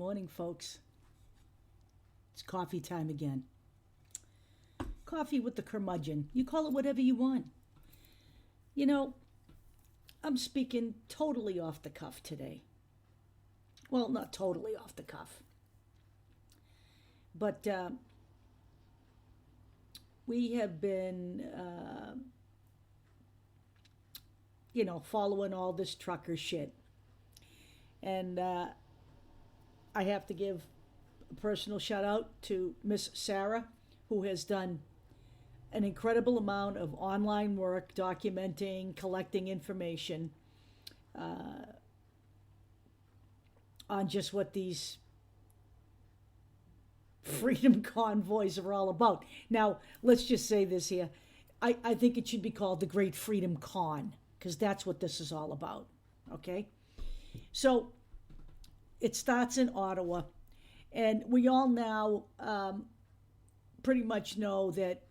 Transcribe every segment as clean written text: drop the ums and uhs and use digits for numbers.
morning, folks. It's coffee time again. Coffee with the curmudgeon. You call it whatever you want. You know, I'm speaking totally off the cuff today. Well, not totally off the cuff. But we have been, following all this trucker shit. And I have to give a personal shout out to Miss Sarah, who has done an incredible amount of online work documenting, collecting information on just what these freedom convoys are all about. Now, let's just say this here. I think it should be called the Great Freedom Con, because that's what this is all about, okay? So it starts in Ottawa, and we all now pretty much know that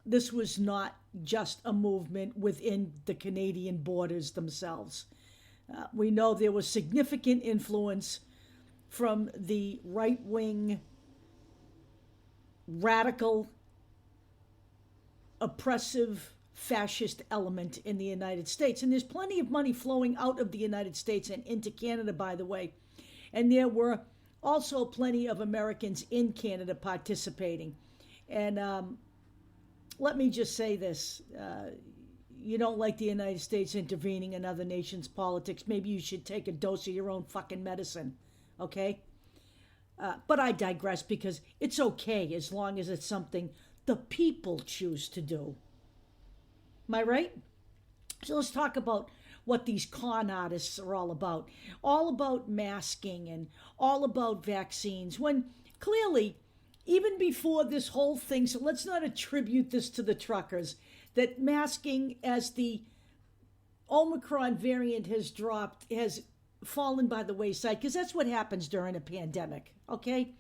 this was not just a movement within the Canadian borders themselves. We know there was significant influence from the right-wing, radical, oppressive, fascist element in the United States. And there's plenty of money flowing out of the United States and into Canada, by the way. And there were also plenty of Americans in Canada participating. And let me just say this. You don't like the United States intervening in other nations' politics. Maybe you should take a dose of your own fucking medicine, okay? But I digress, because it's okay as long as it's something the people choose to do. Am I right? So let's talk about what these con artists are all about masking and all about vaccines, when clearly, even before this whole thing, so let's not attribute this to the truckers, that masking as the Omicron variant has fallen by the wayside, because that's what happens during a pandemic, okay?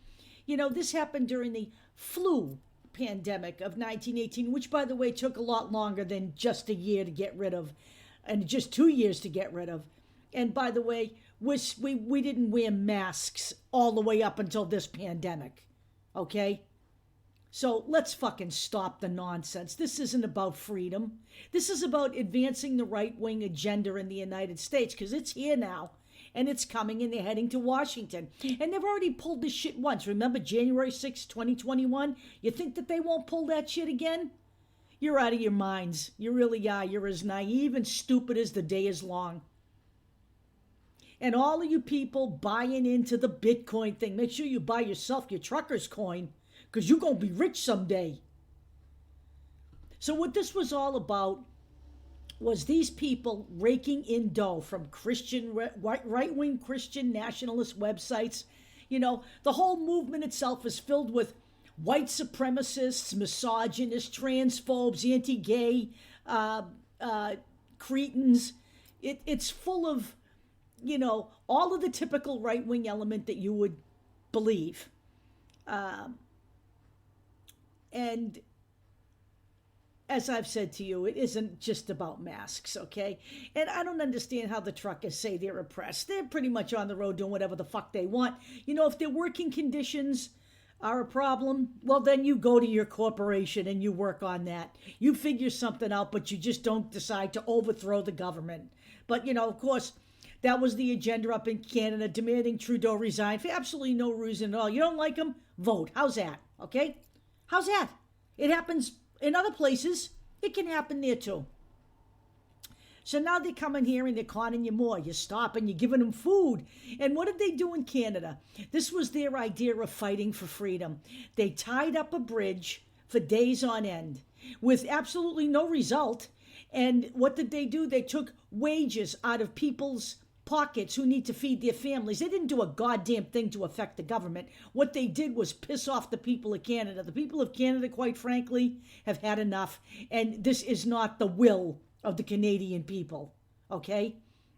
You know, this happened during the flu pandemic of 1918, which, by the way, took a lot longer than just a year to get rid of, and just 2 years to get rid of. And by the way, we didn't wear masks all the way up until this pandemic, okay? So let's fucking stop the nonsense. This isn't about freedom. This is about advancing the right-wing agenda in the United States, because it's here now. And it's coming, and they're heading to Washington. And they've already pulled this shit once. Remember January 6, 2021? You think that they won't pull that shit again? You're out of your minds. You really are. You're as naive and stupid as the day is long. And all of you people buying into the Bitcoin thing, make sure you buy yourself your trucker's coin, because you're going to be rich someday. So what this was all about was these people raking in dough from Christian, right-wing Christian nationalist websites. You know, the whole movement itself is filled with white supremacists, misogynists, transphobes, anti-gay, cretins. It's full of, all of the typical right-wing element that you would believe. And as I've said to you, it isn't just about masks, okay? And I don't understand how the truckers say they're oppressed. They're pretty much on the road doing whatever the fuck they want. If their working conditions are a problem, well, then you go to your corporation and you work on that. You figure something out, but you just don't decide to overthrow the government. But, of course, that was the agenda up in Canada, demanding Trudeau resign for absolutely no reason at all. You don't like him? Vote. How's that, okay? How's that? It happens in other places. It can happen there too. So now they're coming here and they're conning you more. You're stopping, you're giving them food. And what did they do in Canada? This was their idea of fighting for freedom. They tied up a bridge for days on end with absolutely no result. And what did they do? They took wages out of people's pockets who need to feed their families. They didn't do a goddamn thing to affect the government. What they did was piss off the people of Canada. The people of Canada, quite frankly, have had enough. And this is not the will of the Canadian people, okay?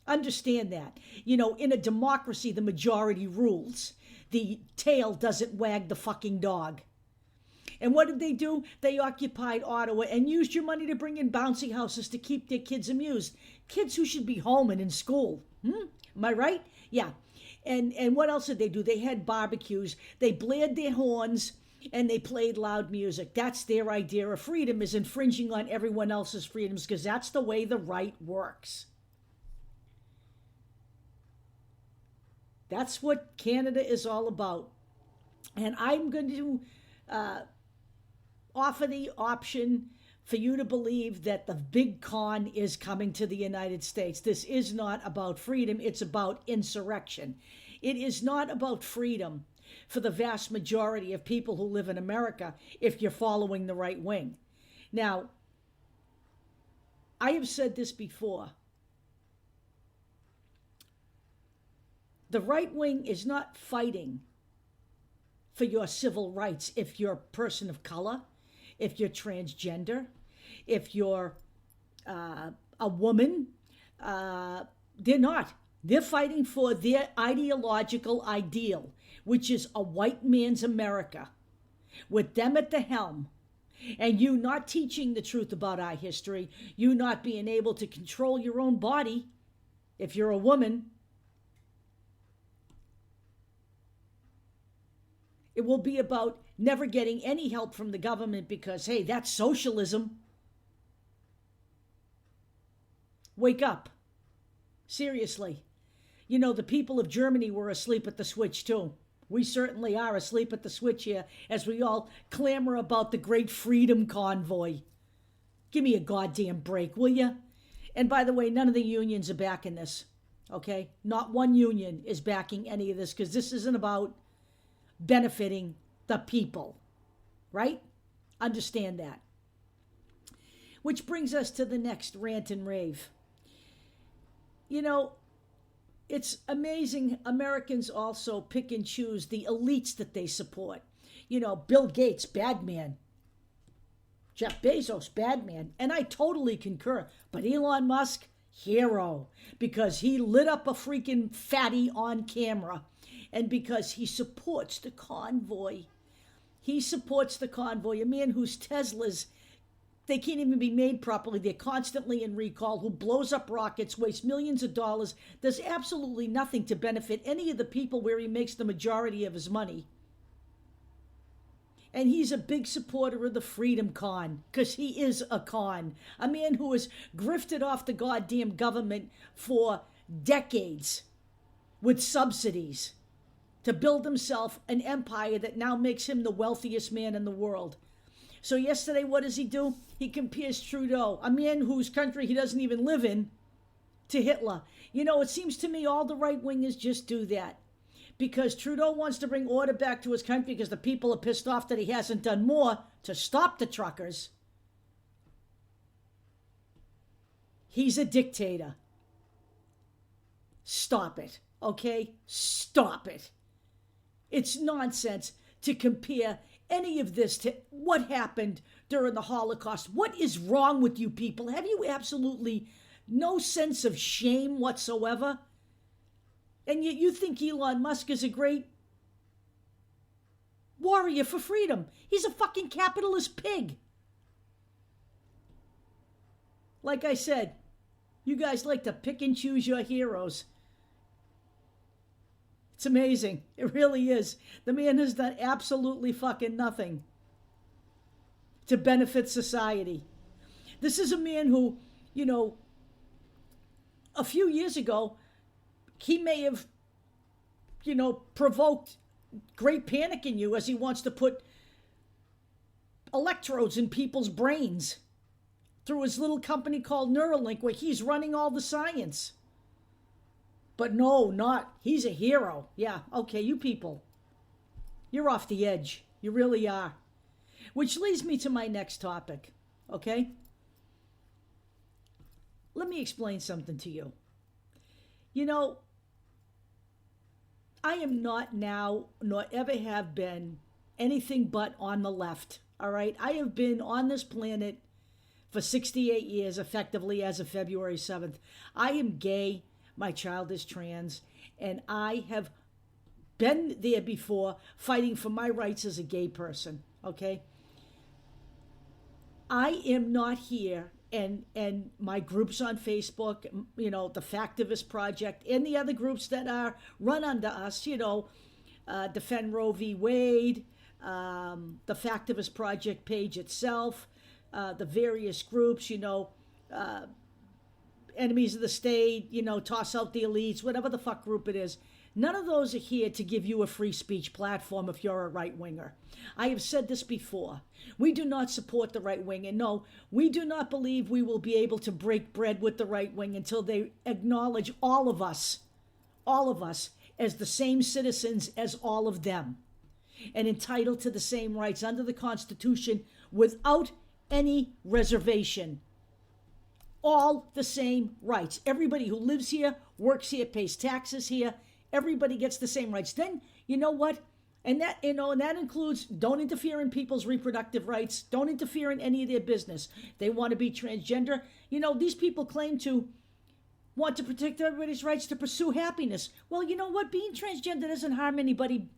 Understand that. In a democracy, the majority rules. The tail doesn't wag the fucking dog. And what did they do? They occupied Ottawa and used your money to bring in bouncy houses to keep their kids amused. Kids who should be home and in school. Am I right? Yeah. And what else did they do? They had barbecues. They blared their horns and they played loud music. That's their idea of freedom, is infringing on everyone else's freedoms, because that's the way the right works. That's what Canada is all about. And I'm going to offer the option for you to believe that the big con is coming to the United States. This is not about freedom. It's about insurrection. It is not about freedom for the vast majority of people who live in America if you're following the right wing. Now, I have said this before. The right wing is not fighting for your civil rights if you're a person of color, if you're transgender, if you're a woman. They're not. They're fighting for their ideological ideal, which is a white man's America, with them at the helm, and you not teaching the truth about our history, you not being able to control your own body if you're a woman. It will be about never getting any help from the government because, hey, that's socialism. Wake up. Seriously. You know, the people of Germany were asleep at the switch too. We certainly are asleep at the switch here as we all clamor about the great freedom convoy. Give me a goddamn break, will you? And by the way, none of the unions are backing this, okay? Not one union is backing any of this, because this isn't about benefiting the people, right? Understand that. Which brings us to the next rant and rave. You know, it's amazing Americans also pick and choose the elites that they support. You know, Bill Gates, bad man. Jeff Bezos, bad man. And I totally concur. But Elon Musk, hero. Because he lit up a freaking fatty on camera. And because he supports the convoy. He supports the convoy. A man whose Teslas, they can't even be made properly. They're constantly in recall, who blows up rockets, wastes millions of dollars, does absolutely nothing to benefit any of the people where he makes the majority of his money. And he's a big supporter of the Freedom Con, because he is a con. A man who has grifted off the goddamn government for decades with subsidies to build himself an empire that now makes him the wealthiest man in the world. So yesterday, what does he do? He compares Trudeau, a man whose country he doesn't even live in, to Hitler. You know, it seems to me all the right-wingers just do that. Because Trudeau wants to bring order back to his country because the people are pissed off that he hasn't done more to stop the truckers. He's a dictator. Stop it, okay? Stop it. It's nonsense to compare any of this to what happened during the Holocaust. What is wrong with you people? Have you absolutely no sense of shame whatsoever? And yet you think Elon Musk is a great warrior for freedom. He's a fucking capitalist pig. Like I said, you guys like to pick and choose your heroes. It's amazing. It really is. The man has done absolutely fucking nothing to benefit society. This is a man who, you know, a few years ago, he may have, you know, provoked great panic in you as he wants to put electrodes in people's brains through his little company called Neuralink, where he's running all the science. But no, not. He's a hero. Yeah, okay, you people, you're off the edge. You really are. Which leads me to my next topic, okay? Let me explain something to you. You know, I am not now, nor ever have been, anything but on the left, all right? I have been on this planet for 68 years, effectively, as of February 7th. I am gay. My child is trans. And I have been there before, fighting for my rights as a gay person, okay? I am not here and my groups on Facebook, the Factivist Project, and the other groups that are run under us, Defend Roe v. Wade, the Factivist Project page itself, the various groups, Enemies of the State, Toss Out the Elites, whatever the fuck group it is. None of those are here to give you a free speech platform if you're a right-winger. I have said this before. We do not support the right wing, and no, we do not believe we will be able to break bread with the right wing until they acknowledge all of us, as the same citizens as all of them, and entitled to the same rights under the Constitution without any reservation. All the same rights. Everybody who lives here, works here, pays taxes here, everybody gets the same rights. Then, you know what? And that, and that includes don't interfere in people's reproductive rights. Don't interfere in any of their business. They want to be transgender. These people claim to want to protect everybody's rights to pursue happiness. Well, you know what? Being transgender doesn't harm anybody.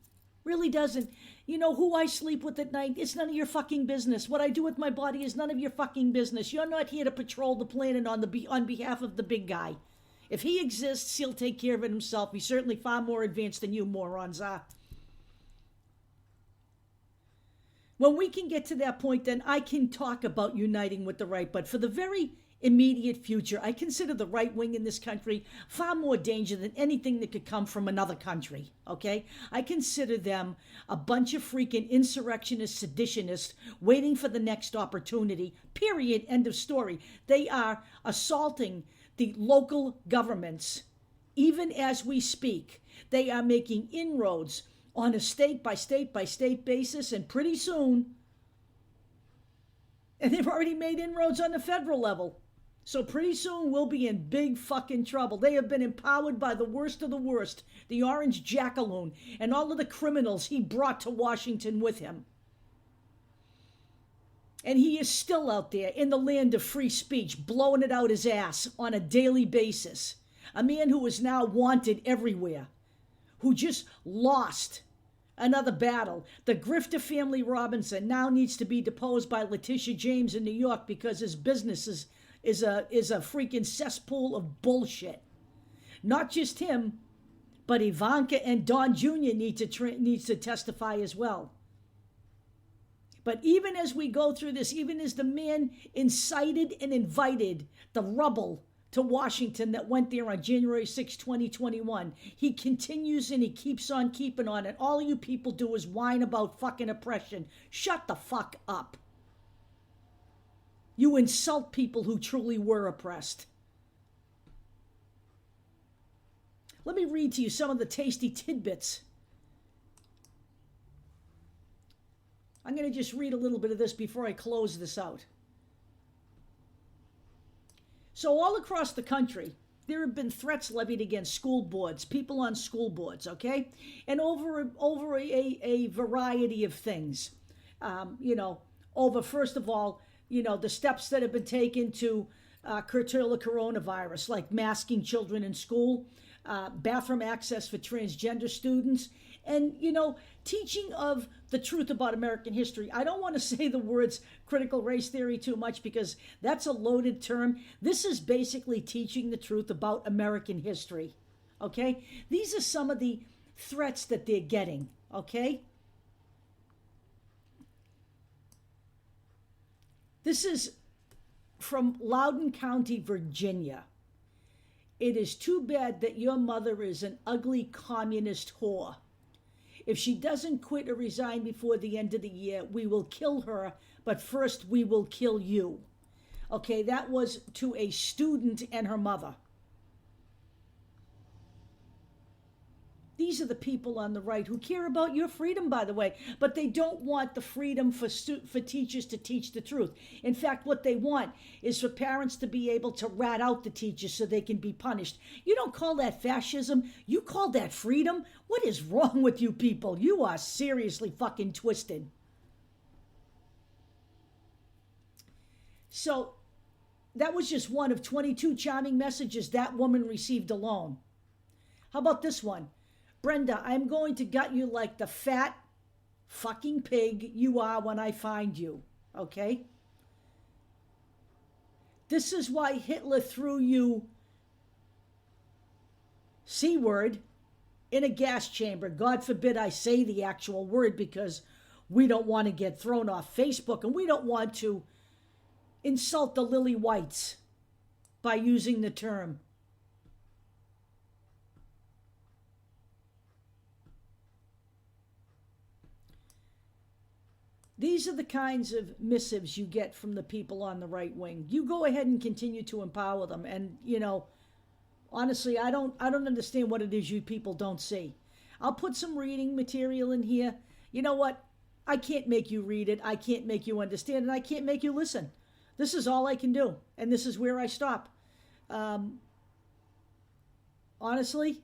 Really doesn't. Who I sleep with at night, it's none of your fucking business. What I do with my body is none of your fucking business. You're not here to patrol the planet on behalf of the big guy. If he exists, he'll take care of it himself. He's certainly far more advanced than you morons are. When we can get to that point, then I can talk about uniting with the right. But for the very immediate future, I consider the right wing in this country far more danger than anything that could come from another country, okay? I consider them a bunch of freaking insurrectionists, seditionists, waiting for the next opportunity, period, end of story. They are assaulting the local governments, even as we speak. They are making inroads on a state by state by state basis, and pretty soon, and they've already made inroads on the federal level. So pretty soon we'll be in big fucking trouble. They have been empowered by the worst of the worst, the Orange Jackaloon, and all of the criminals he brought to Washington with him. And he is still out there in the land of free speech, blowing it out his ass on a daily basis. A man who is now wanted everywhere, who just lost another battle. The grifter family Robinson now needs to be deposed by Letitia James in New York because his business is a freaking cesspool of bullshit. Not just him, but Ivanka and Don Jr. needs to testify as well. But even as we go through this, even as the man incited and invited the rubble to Washington that went there on January 6, 2021, he continues and he keeps on keeping on. And all you people do is whine about fucking oppression. Shut the fuck up. You insult people who truly were oppressed. Let me read to you some of the tasty tidbits. I'm going to just read a little bit of this before I close this out. So all across the country, there have been threats levied against school boards, people on school boards, okay? And over a variety of things. Over, first of all, the steps that have been taken to curtail the coronavirus, like masking children in school, bathroom access for transgender students, and, teaching of the truth about American history. I don't want to say the words critical race theory too much because that's a loaded term. This is basically teaching the truth about American history, okay? These are some of the threats that they're getting, okay? This is from Loudoun County, Virginia. It is too bad that your mother is an ugly communist whore. If she doesn't quit or resign before the end of the year, we will kill her, but first we will kill you. Okay, that was to a student and her mother. These are the people on the right who care about your freedom, by the way, but they don't want the freedom for teachers to teach the truth. In fact, what they want is for parents to be able to rat out the teachers so they can be punished. You don't call that fascism. You call that freedom? What is wrong with you people? You are seriously fucking twisted. So that was just one of 22 charming messages that woman received alone. How about this one? Brenda, I'm going to gut you like the fat fucking pig you are when I find you, okay? This is why Hitler threw you C-word in a gas chamber. God forbid I say the actual word, because we don't want to get thrown off Facebook, and we don't want to insult the lily whites by using the term. These are the kinds of missives you get from the people on the right wing. You go ahead and continue to empower them. And, honestly, I don't understand what it is you people don't see. I'll put some reading material in here. You know what? I can't make you read it. I can't make you understand it. I can't make you listen. This is all I can do. And this is where I stop. Honestly,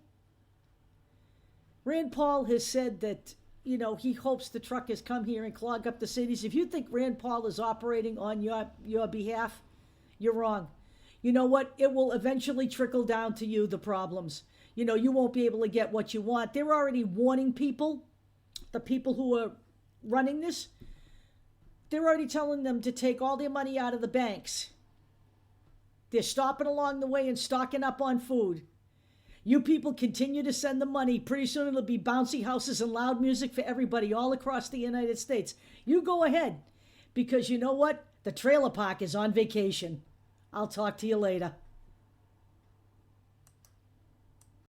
Rand Paul has said that, he hopes the truckers come here and clog up the cities. If you think Rand Paul is operating on your behalf, you're wrong. You know what? It will eventually trickle down to you, the problems. You won't be able to get what you want. They're already warning people, the people who are running this. They're already telling them to take all their money out of the banks. They're stopping along the way and stocking up on food. You people continue to send the money. Pretty soon it'll be bouncy houses and loud music for everybody all across the United States. You go ahead, because you know what? The trailer park is on vacation. I'll talk to you later.